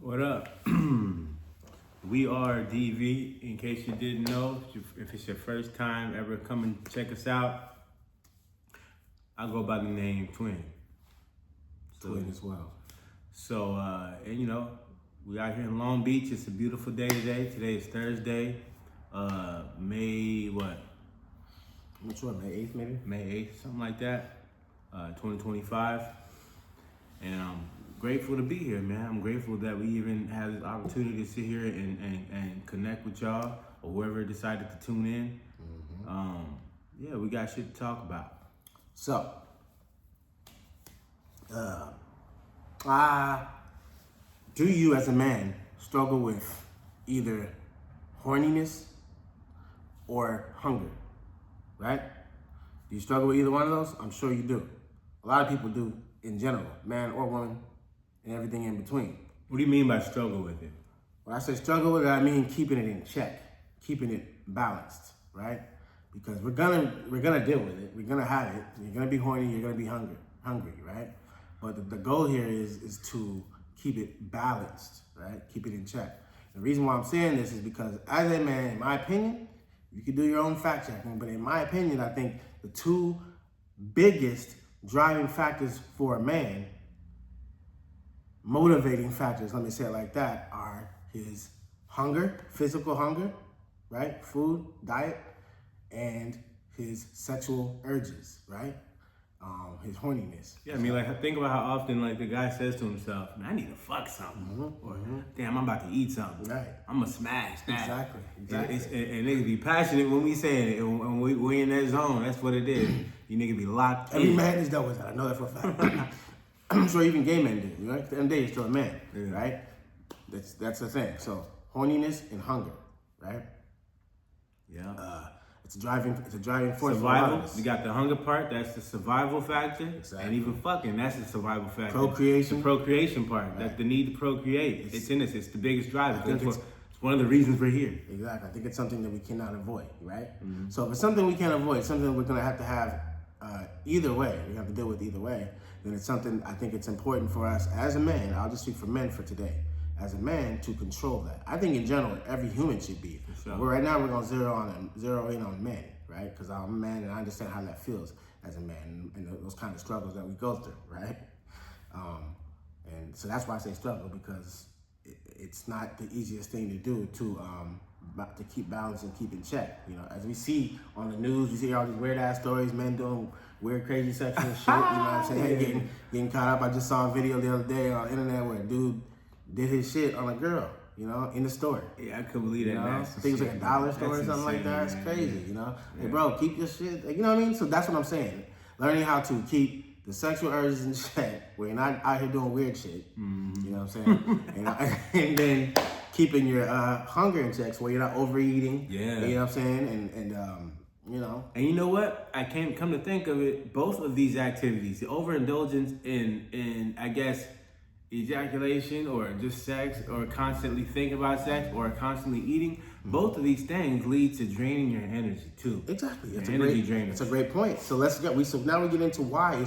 What up? We are DV, in case you didn't know. If it's your first time ever coming to check us out, I go by the name Twin. Twin as well. So, and you know, we out here in Long Beach. It's a beautiful day today. Today is Thursday, May what? I'm not sure, May 8th maybe? May 8th, something like that, 2025. And I'm grateful to be here, man. I'm grateful that we even had this opportunity to sit here and connect with y'all, or whoever decided to tune in. Yeah, we got shit to talk about. So, do you as a man struggle with either horniness or hunger, right? Do you struggle with either one of those? I'm sure you do. A lot of people do in general, man or woman, and everything in between. What do you mean by struggle with it? When I say struggle with it, I mean keeping it in check, keeping it balanced, right? Because we're gonna deal with it. We're gonna have it. You're gonna be horny. You're gonna be hungry, right? But the goal here is to keep it balanced, right? Keep it in check. The reason why I'm saying this is because as a man, in my opinion, you can do your own fact checking, but in my opinion, I think the two biggest driving factors for a man, motivating factors, let me say it like that, are his hunger, physical hunger, right? Food, diet, and his sexual urges, right? His horniness. Yeah, I mean, like, think about how often, like, the guy says to himself, man, I need to fuck something. Or, damn, I'm about to eat something. Right. I'm going to smash that. Exactly. And niggas be passionate when we say it. And when we in that zone, that's what it is. You niggas be locked Every in. man is dealt with that. I know that for a fact. I'm sure even gay men do, right? At the end of the day, you're still a man, right? That's the thing. So, horniness and hunger, right? Yeah. It's a driving force. Survival. You got the hunger part. That's the survival factor. Exactly. And even fucking, that's the survival factor. Procreation. The procreation part. Right. That's the need to procreate. It's in us. It's the biggest driver. I think It's one of the reasons we're here. Exactly. I think it's something that we cannot avoid, right? So if it's something we can't avoid, something that we're going to have either way, we have to deal with either way, then it's something I think it's important for us as a man, I'll just speak for men for today, as a man to control that. I think in general, every human should be. Sure. But right now we're going to zero in on men, right? Because I'm a man and I understand how that feels as a man and those kind of struggles that we go through, right? And so that's why I say struggle, because it's not the easiest thing to do to keep balance and keep in check. You know, as we see on the news, we see all these weird ass stories, men doing weird, crazy sexual shit. You know what I'm saying? Getting caught up. I just saw a video the other day on the internet where a dude did his shit on a girl, you know, in the store. Yeah, I couldn't believe that. I think it was like a dollar store or something like that. It's crazy, you know. Yeah. Hey, bro, keep your shit. You know what I mean? So that's what I'm saying. Learning how to keep the sexual urges in check, where you're not out here doing weird shit. You know what I'm saying? and then keeping your hunger in check, where you're not overeating. Yeah. You know what I'm saying? And you know. And you know what? I can't come to think of it. Both of these activities, the overindulgence in I guess, ejaculation or just sex or constantly thinking about sex or constantly eating, both of these things lead to draining your energy too. Exactly. It's a great point. So now we get into why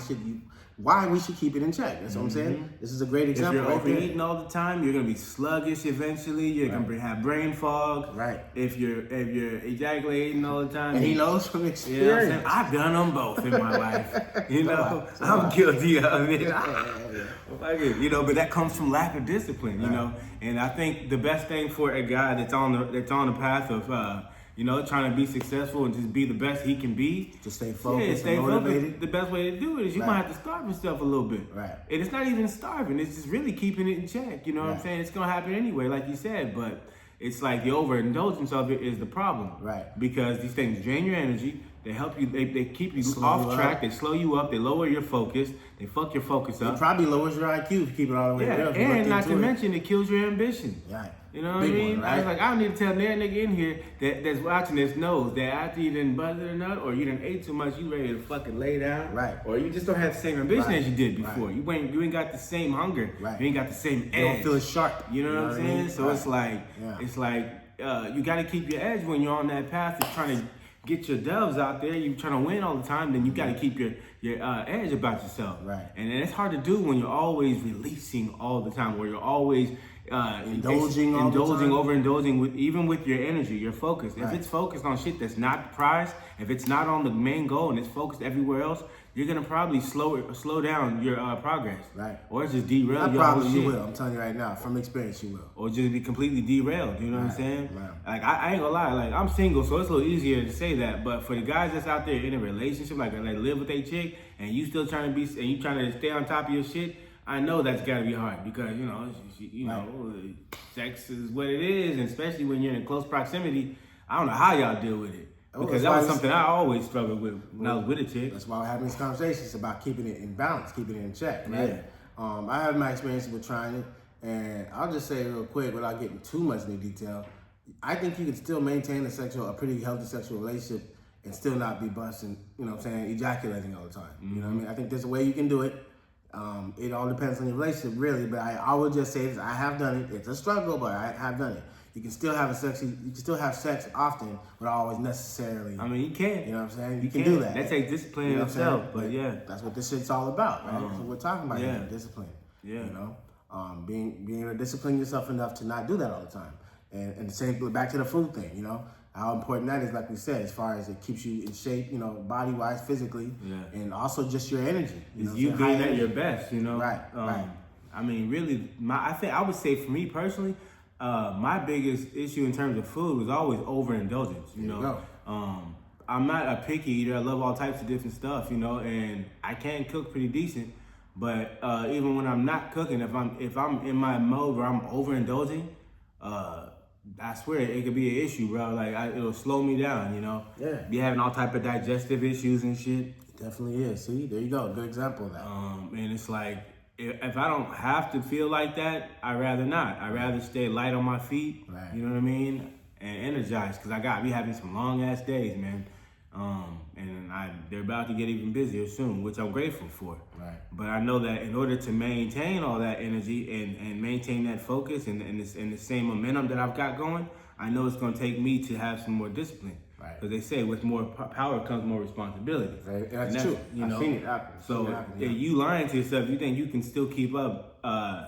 we should keep it in check. That's what I'm saying. This is a great example. If you're overeating all the time, you're gonna be sluggish eventually. You're gonna have brain fog. Right. If you're ejaculating all the time, and he knows from experience. You know what I'm saying? I've done them both in my life. You know, I'm guilty of it. You know, but that comes from lack of discipline. You know, and I think the best thing for a guy that's on the path of you know, trying to be successful and just be the best he can be. To stay focused and motivated. Focused. The best way to do it is you might have to starve yourself a little bit. Right. And it's not even starving. It's just really keeping it in check. You know what I'm saying? It's going to happen anyway, like you said. But it's like the overindulgence of it is the problem. Right. Because these things drain your energy. They help you. They keep you off track. They slow you up. They lower your focus. They fuck your focus up. It probably lowers your IQ if you keep it all the way down. And not to mention, it kills your ambition. Right. You know what I mean? I was like, I don't need to tell that nigga in here that's watching this knows that after you done buzzed a nut or you done ate too much, you ready to fucking lay down. Right. Or you just don't have the same ambition as you did before. You ain't got the same hunger. Right. You ain't got the same edge. You don't feel as sharp. You know what I'm saying? So it's like you got to keep your edge when you're on that path of trying to get your doves out there. You trying to win all the time, then you got to keep your edge about yourself. Right. And it's hard to do when you're always releasing all the time, where you're always Indulging all the time. overindulging with even with your energy, your focus. If it's focused on shit that's not the prize, if it's not on the main goal and it's focused everywhere else, you're gonna probably slow down your progress. Right. Or it's just derail Not your whole probably shit. you will. I'm telling you right now, from experience, you will. Or just be completely derailed. You know what I'm saying? Right. Like I ain't gonna lie, like I'm single, so it's a little easier to say that. But for the guys that's out there in a relationship, like live with a chick, and you still trying to be, and you trying to stay on top of your shit, I know that's gotta be hard because you know, sex is what it is, and especially when you're in close proximity. I don't know how y'all deal with it because that was something I always struggled with when I was with a chick. That's why we're having these conversations about keeping it in balance, keeping it in check, right? Yeah. I have my experiences with trying it, and I'll just say real quick without getting too much into detail. I think you can still maintain a pretty healthy sexual relationship and still not be busting, you know what I'm saying, ejaculating all the time. You know what I mean? I think there's a way you can do it. It all depends on your relationship, really. But I would just say this: I have done it. It's a struggle, but I have done it. You can still have sex often, but always necessarily. I mean, you can. You know what I'm saying? You can do that. That takes discipline in itself, but yeah, that's what this shit's all about, right? That's what we're talking about here, discipline. Yeah. You know, being able to discipline yourself enough to not do that all the time, and the same back to the food thing. You know, how important that is, like we said, as far as it keeps you in shape, you know, body-wise, physically, and also just your energy. You being at your best, you know. Right. I mean, really, I would say for me personally, my biggest issue in terms of food was always overindulgence. You know, I'm not a picky eater. I love all types of different stuff, you know, and I can cook pretty decent. But even when I'm not cooking, if I'm in my mode where I'm overindulging, I swear it could be an issue, bro. Like it'll slow me down, you know. Yeah. Be having all type of digestive issues and shit. It definitely is. See, there you go. Good example of that. And it's like if I don't have to feel like that, I'd rather not. I'd rather stay light on my feet. Right. You know what I mean? And energized, because I be having some long ass days, man. And they're about to get even busier soon, which I'm grateful for. Right. But I know that in order to maintain all that energy and maintain that focus and the same momentum that I've got going, I know it's going to take me to have some more discipline. Right. Because they say with more power comes more responsibility. Right. That's true. You know, I've seen it happen. So if you lying to yourself, you think you can still keep up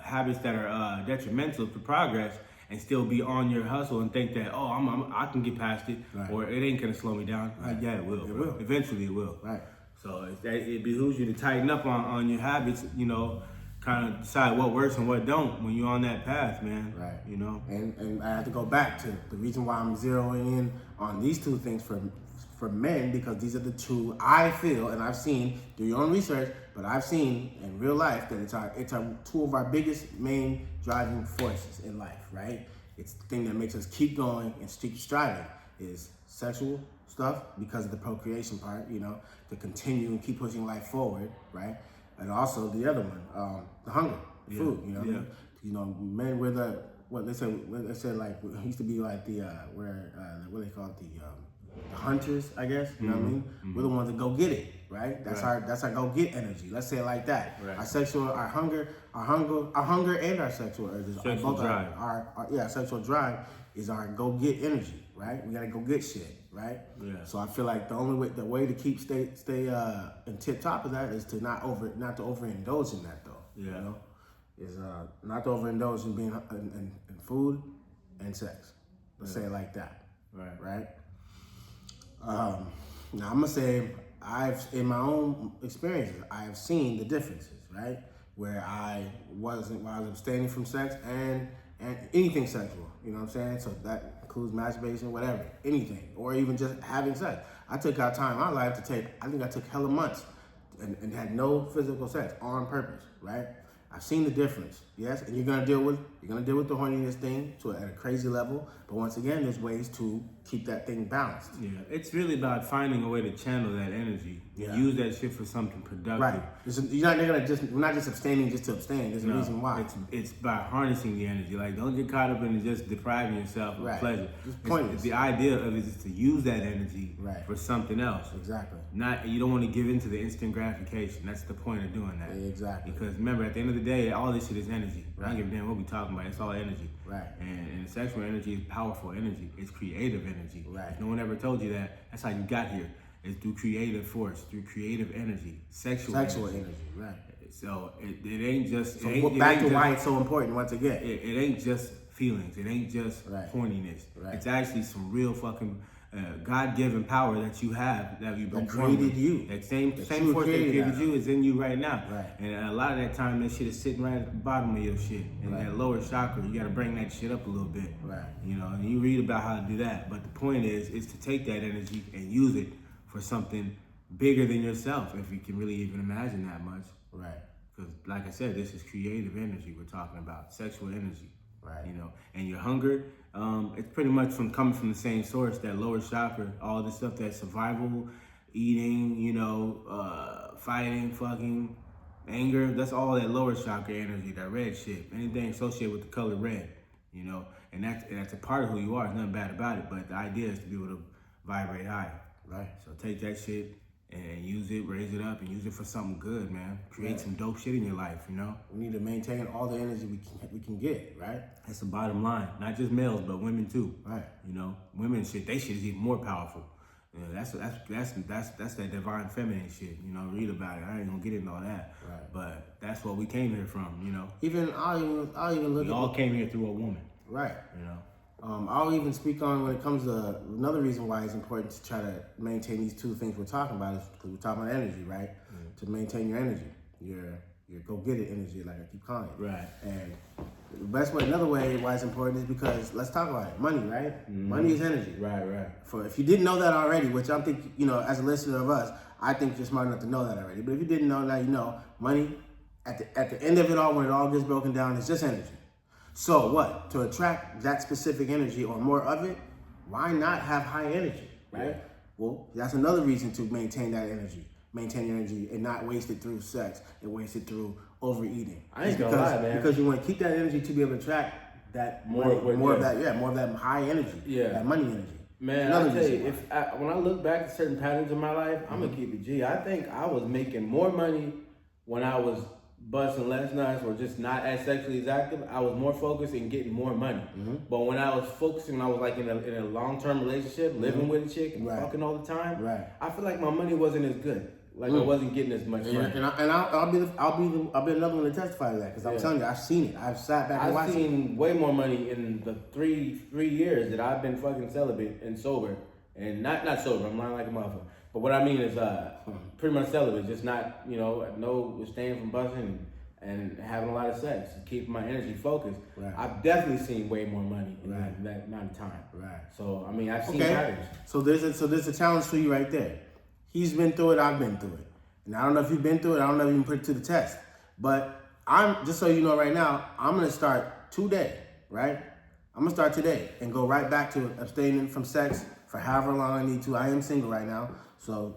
habits that are detrimental to progress and still be on your hustle and think that, I can get past it, or it ain't gonna slow me down. Yeah, it will. It will. Eventually it will. Right. So it behooves you to tighten up on your habits, you know, kind of decide what works and what don't when you're on that path, man. Right. You know? And I have to go back to the reason why I'm zeroing in on these two things for men, because these are the two I feel, and I've seen, do your own research, but I've seen in real life that it's our two of our biggest main driving forces in life, right? It's the thing that makes us keep going and keep striving is sexual stuff because of the procreation part, you know, to continue and keep pushing life forward, right? And also the other one, the hunger, food, you know. Yeah. You know, men were what they said like it used to be like the what they call it, the hunters, I guess. You know what I mean? We're the ones that go get it, right? That's our go get energy. Let's say it like that. Right. Our hunger, and our sexual urges. Sexual drive. Our sexual drive is our go get energy, right? We gotta go get shit, right? Yeah. So I feel like the way to keep stay in tip top of that is to not to overindulge in that though. Yeah. You know, is not to overindulge in being in food and sex. Let's say it like that. Right. Now I'm gonna say in my own experiences, I have seen the differences, right? Where I was abstaining from sex and anything sexual, you know what I'm saying? So that includes masturbation, whatever, anything, or even just having sex. I took out time in my life I took hella months and had no physical sex on purpose, right? I've seen the difference, yes, and you're gonna deal with the horniness thing at a crazy level. But once again, there's ways to keep that thing balanced. Yeah, it's really about finding a way to channel that energy and use that shit for something productive. Right. We're not just abstaining just to abstain. There's a reason why. It's by harnessing the energy. Like, don't get caught up in just depriving yourself of pleasure. It's pointless. The idea of it is to use that energy for something else. Exactly. You don't want to give in to the instant gratification. That's the point of doing that. Exactly. Because remember, at the end of the day, all this shit is energy. I don't give a damn what we talking about. It's all energy. Right. And sexual energy is powerful energy. It's creative energy. Right. If no one ever told you that, that's how you got here. It's through creative force, through creative energy, sexual energy. Right. So it ain't just. So it ain't, back it to ain't why just, it's so important once again. it ain't just feelings. It ain't just horniness. Right. It's actually some real fucking God-given power that you have that you've been That created you. That same force that created created you is in you right now. Right. And a lot of that time, that shit is sitting right at the bottom of your shit. And that lower chakra, you got to bring that shit up a little bit. Right. You know, and you read about how to do that. But the point is to take that energy and use it for something bigger than yourself, if you can really even imagine that much. Right. Because, like I said, this is creative energy we're talking about, sexual energy. Right. You know, and your hunger, it's pretty much coming from the same source, that lower chakra, all this stuff, that survival, eating, you know, fighting, fucking, anger, that's all that lower chakra energy, that red shit, anything associated with the color red, you know, and that's a part of who you are. There's nothing bad about it, but the idea is to be able to vibrate high. Right. So take that shit and use it, raise it up, and use it for something good, man. Create some dope shit in your life, you know? We need to maintain all the energy we can get, right? That's the bottom line. Not just males, but women too. Right. You know, women shit, they shit is even more powerful. You know, that's that divine feminine shit. You know, read about it. I ain't gonna get into all that. Right. But that's what we came here from. You know, Even I'll even look we at all came here through a woman. right. You know. I'll even speak on when it comes to another reason why it's important to try to maintain these two things we're talking about is because we're talking about energy, right? Mm-hmm. To maintain your energy, your go-get-it energy, like I keep calling it. Right. And the best way, another way why it's important is because, let's talk about it, money, right? Mm-hmm. Money is energy. Right, right. For if you didn't know that already, which I think, you know, as a listener of us, I think you're smart enough to know that already. But if you didn't know, now you know, money, at the end of it all, when it all gets broken down, it's just energy. So what? To attract that specific energy or more of it, why not have high energy, right? Yeah. Well, that's another reason to maintain that energy. Maintain your energy and not waste it through sex and waste it through overeating. I ain't gonna lie, man. Because you want to keep that energy to be able to attract that more of that high energy, that money energy. Man, I tell you, when I look back at certain patterns in my life, I'm gonna keep it G. I think I was making more money when I was busting less nuts or just not as sexually as active. I was more focused in getting more money. Mm-hmm. But when I was focusing, I was like in a long-term relationship, living with a chick and fucking all the time. Right. I feel like my money wasn't as good. Like I wasn't getting as much money. And I'll be another one to testify to that because I'm telling you, I've seen it. I've sat back and watched it. I've seen way more money in the three years that I've been fucking celibate and sober, and not sober. I'm lying like a motherfucker. But what I mean is, pretty much celibate, just not, you know, no staying from busting and having a lot of sex, keeping my energy focused. Right. I've definitely seen way more money in that amount of time. Right. So I mean, I've seen patterns. So there's a challenge for you right there. He's been through it. I've been through it. And I don't know if you've been through it. I don't know if you can put it to the test. But I'm just so you know right now, I'm gonna start today. Right. I'm gonna start today and go right back to abstaining from sex for however long I need to. I am single right now, so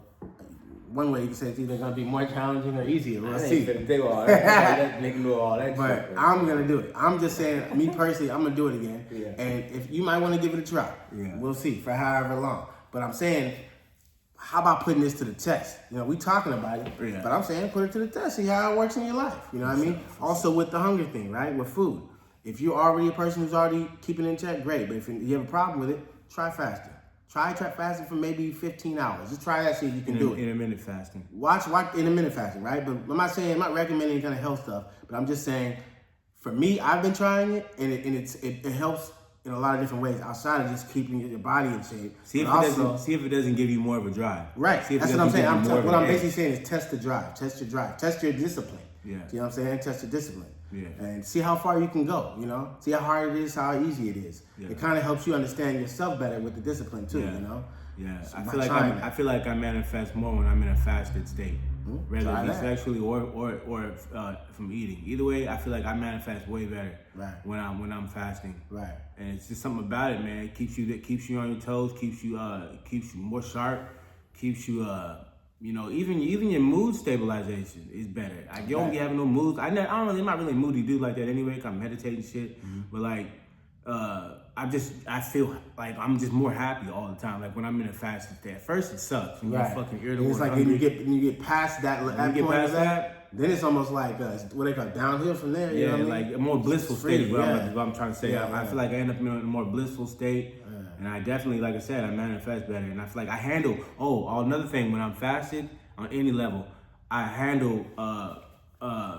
one way you can say it's either gonna be more challenging or easier. We'll see. Let nigga do all that. But shit, I'm gonna do it. I'm just saying, me personally, I'm gonna do it again. Yeah. And if you might want to give it a try, we'll see for however long. But I'm saying, how about putting this to the test? You know, we talking about it, but I'm saying put it to the test. See how it works in your life. You know what I mean? Also with the hunger thing, right? With food. If you're already a person who's already keeping in check, great. But if you have a problem with it, try fasting. Try fasting for maybe 15 hours. Just try that, see if you can do it. Intermittent fasting. Watch intermittent fasting, right? But I'm not recommending any kind of health stuff, but I'm just saying, for me, I've been trying it, and it helps in a lot of different ways outside of just keeping your body in shape. See if it doesn't give you more of a drive. Right. That's what I'm saying. What I'm basically saying is test the drive. Test your drive. Test your discipline. Yeah. You know what I'm saying? Test your discipline. Yeah. And see how far you can go, you know? See how hard it is, how easy it is. Yeah. It kind of helps you understand yourself better with the discipline too, you know? Yeah. So I feel like I manifest more when I'm in a fasted state. Whether it be sexually or from eating. Either way, I feel like I manifest way better when I'm fasting. Right. And it's just something about it, man. It keeps you on your toes, keeps you more sharp, keeps you you know, even your mood stabilization is better. You don't be having no moods. I'm not really a moody dude like that anyway. I'm meditating shit, but like I feel like I'm just more happy all the time. Like when I'm in a fasted state. At first it sucks. When you're fucking irritable. It's like when you get past that then it's almost like what they call downhill from there. You know what I mean? Like a more blissful state is what I'm trying to say. I feel like I end up in a more blissful state. And I definitely, like I said, I manifest better. And I feel like I handle, another thing, when I'm fasted on any level, I handle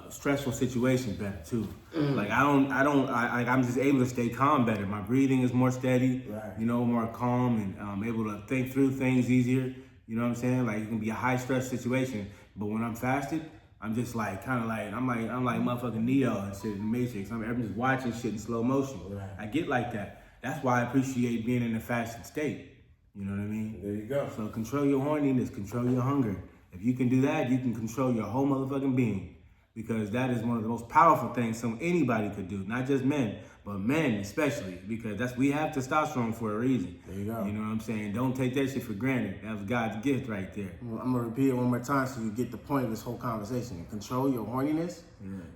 stressful situations better too. Like I'm just able to stay calm better. My breathing is more steady, you know, more calm, and I'm able to think through things easier. You know what I'm saying? Like it can be a high stress situation, but when I'm fasted, I'm just like kind of like I'm like motherfucking Neo and shit in the Matrix. I'm just watching shit in slow motion. I get like that. That's why I appreciate being in a fasted state. You know what I mean? There you go. So control your horniness, control your hunger. If you can do that, you can control your whole motherfucking being. Because that is one of the most powerful things anybody could do. Not just men, but men especially. Because we have testosterone for a reason. There you go. You know what I'm saying? Don't take that shit for granted. That was God's gift right there. Well, I'm gonna repeat it one more time so you get the point of this whole conversation. Control your horniness,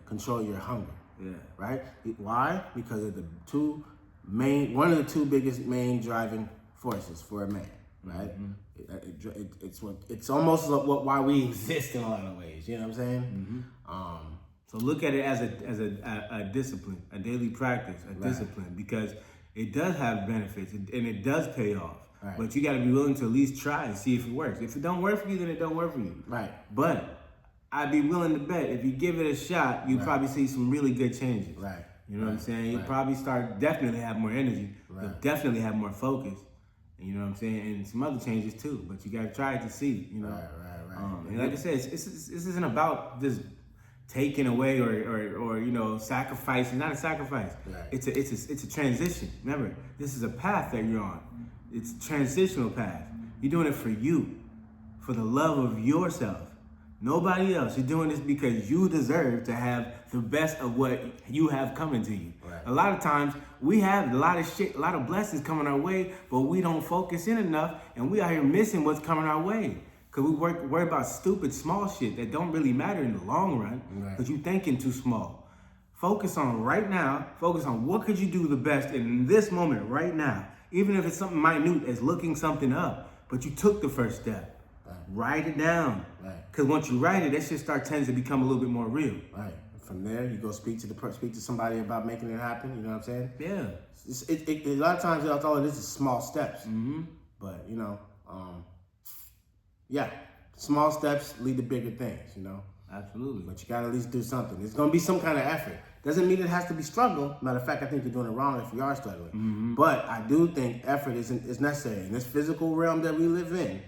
control your hunger. Right? Why? Because of one of the two biggest main driving forces for a man. Right? It's almost why we exist in a lot of ways. You know what I'm saying? So look at it as a discipline, a daily practice, a discipline, because it does have benefits and it does pay off. But you got to be willing to at least try and see if it works. If it don't work for you, then it don't work for you. But I'd be willing to bet if you give it a shot, you probably see some really good changes. You know what I'm saying? You'll probably definitely have more energy. You'll definitely have more focus. You know what I'm saying? And some other changes too, but you gotta try it to see, you know. And like I said, this isn't about just taking away or you know, sacrificing. Not a sacrifice. It's a transition. Remember, this is a path that you're on. It's a transitional path. You're doing it for you, for the love of yourself. Nobody else. You're doing this because you deserve to have the best of what you have coming to you. A lot of times we have a lot of shit, a lot of blessings coming our way, but we don't focus in enough, and we out here missing what's coming our way. Cause we worry about stupid small shit that don't really matter in the long run, because you thinking too small. Focus on right now. Focus on what could you do the best in this moment right now. Even if it's something minute as looking something up, but you took the first step. Write it down. Because once you write it, that shit tends to become a little bit more real. From there, you go speak to somebody about making it happen. You know what I'm saying? Yeah. A lot of times, that's all it is small steps. But you know, small steps lead to bigger things. You know. Absolutely. But you gotta at least do something. It's gonna be some kind of effort. Doesn't mean it has to be struggle. Matter of fact, I think you're doing it wrong if you are struggling. But I do think effort is necessary in this physical realm that we live in.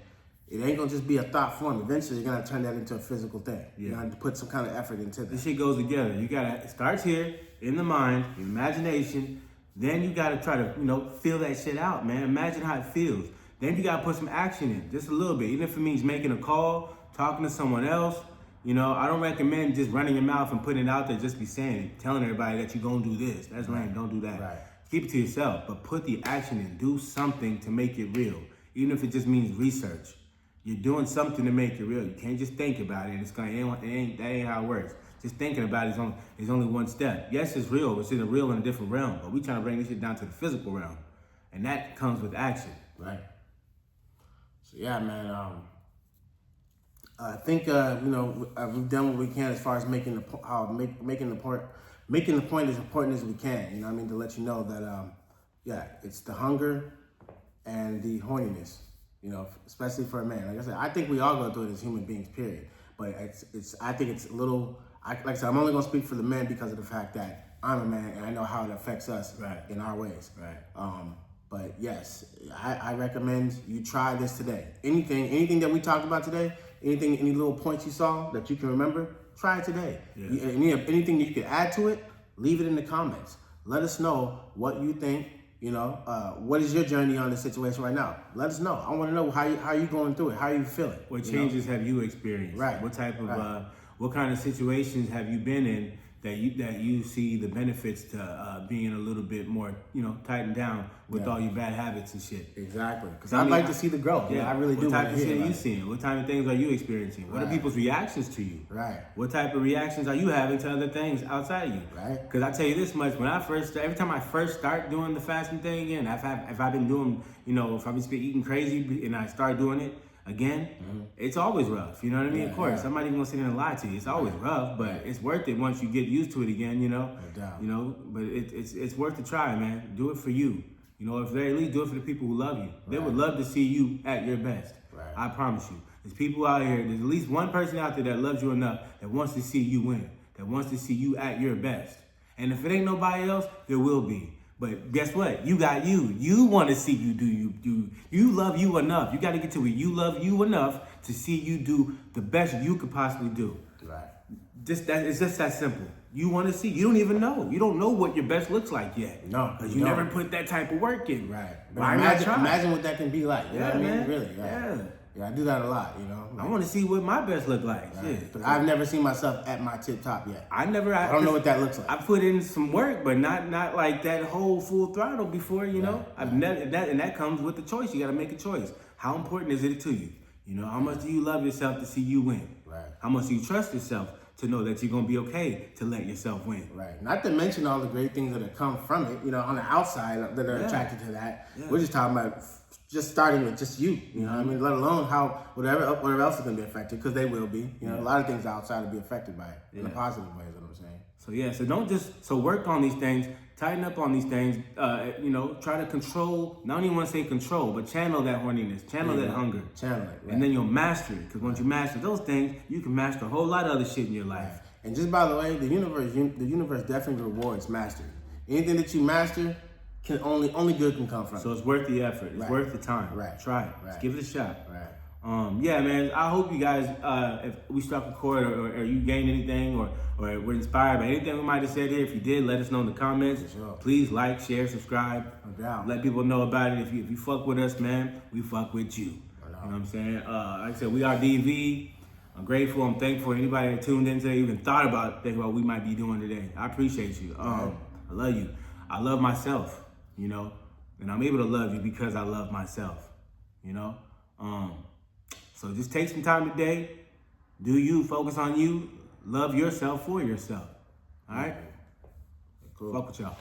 It ain't gonna just be a thought form. Eventually, you're gonna turn that into a physical thing. You gotta put some kind of effort into that. This shit goes together. You gotta, it starts here, in the mind, in imagination. Then you gotta try to, you know, feel that shit out, man. Imagine how it feels. Then you gotta put some action in, just a little bit. Even if it means making a call, talking to someone else. You know, I don't recommend just running your mouth and putting it out there, just be saying it, telling everybody that you're gonna do this. That's lame, don't do that. Keep it to yourself, but put the action in. Do something to make it real. Even if it just means research. You're doing something to make it real. You can't just think about it. That ain't how it works. Just thinking about it is only one step. Yes, it's real, but it's real in a different realm. But we trying to bring this shit down to the physical realm. And that comes with action. So yeah, man, I think you know, we've done what we can as far as making the point as important as we can. You know what I mean? To let you know that it's the hunger and the horniness. You know, especially for a man. Like I said, I think we all go through it as human beings, period. But I think it's a little, like I said, I'm only gonna speak for the men because of the fact that I'm a man and I know how it affects us in our ways. But yes, I recommend you try this today. Anything that we talked about today, any little points you saw that you can remember, try it today. Anything you can add to it, leave it in the comments. Let us know what you think. You know, what is your journey on this situation right now? Let us know. I want to know how you going through it. How are you feeling? What changes have you experienced? What type of what kind of situations have you been in that you see the benefits to being a little bit more, you know, tightened down with all your bad habits and shit. Exactly. Because I'd like to see the growth. I really do. What type of shit are you seeing? What type of things are you experiencing? What are people's reactions to you? What type of reactions are you having to other things outside of you? Because I tell you this much, every time I first start doing the fasting thing again, if I've been doing, you know, if I've been eating crazy and I start doing it again, it's always rough. You know what I mean? Of course, I'm not even gonna sit there and lie to you. It's always rough, but it's worth it once you get used to it again. You know, you know. But it's worth the try, man. Do it for you. You know, if they at least do it for the people who love you. They would love to see you at your best. I promise you. There's people out here. There's at least one person out there that loves you enough that wants to see you win. that wants to see you at your best. And if it ain't nobody else, there will be. But guess what? You got you. You want to see you do you. You love you enough. You got to get to it. You love you enough to see you do the best you could possibly do. Right. It's just that simple. You want to see. You don't even know. You don't know what your best looks like yet. No, because you never put that type of work in. Right. But Why not try? imagine what that can be like. You know what I mean? Man. Really. Right? Yeah, I do that a lot. You know. I want to see what my best look like. Right. Shit. But I've never seen myself at my tip top yet. I don't know what that looks like. I put in some work, but not like that whole full throttle before. You know, I've never and that comes with the choice. You got to make a choice. How important is it to you? You know, how much do you love yourself to see you win? Right. How much do you trust yourself to know that you're gonna be okay to let yourself win? Right. Not to mention all the great things that have come from it. You know, on the outside that are attracted to that. Yeah. We're just talking about just starting with just you. You know what I mean? Let alone how whatever else is gonna be affected, because they will be. You know, a lot of things outside will be affected by it in a positive way. Is what I'm saying. So work on these things. Tighten up on these things. You know, try to control. Not only want to say control, but channel that horniness, channel that hunger, channel it, right. And then you'll master it. Because once you master those things, you can master a whole lot of other shit in your life. Right. And just by the way, the universe definitely rewards mastery. Anything that you master, only good can come from. So it's worth the effort. It's worth the time. Right. Try it. Right. Just give it a shot. Right. Yeah, man. I hope you guys, if we struck a chord or you gained anything or were inspired by anything we might have said here. If you did, let us know in the comments. Sure. Please like, share, subscribe. No doubt. Let people know about it. If you fuck with us, man, we fuck with you. You know what I'm saying? Like I said, we are DV. I'm grateful. I'm thankful. Anybody that tuned in today, even thought about what we might be doing today. I appreciate you. I love you. I love myself. You know, and I'm able to love you because I love myself. You know. So just take some time today. Do you, focus on you, love yourself for yourself. All right? Cool. Fuck with y'all.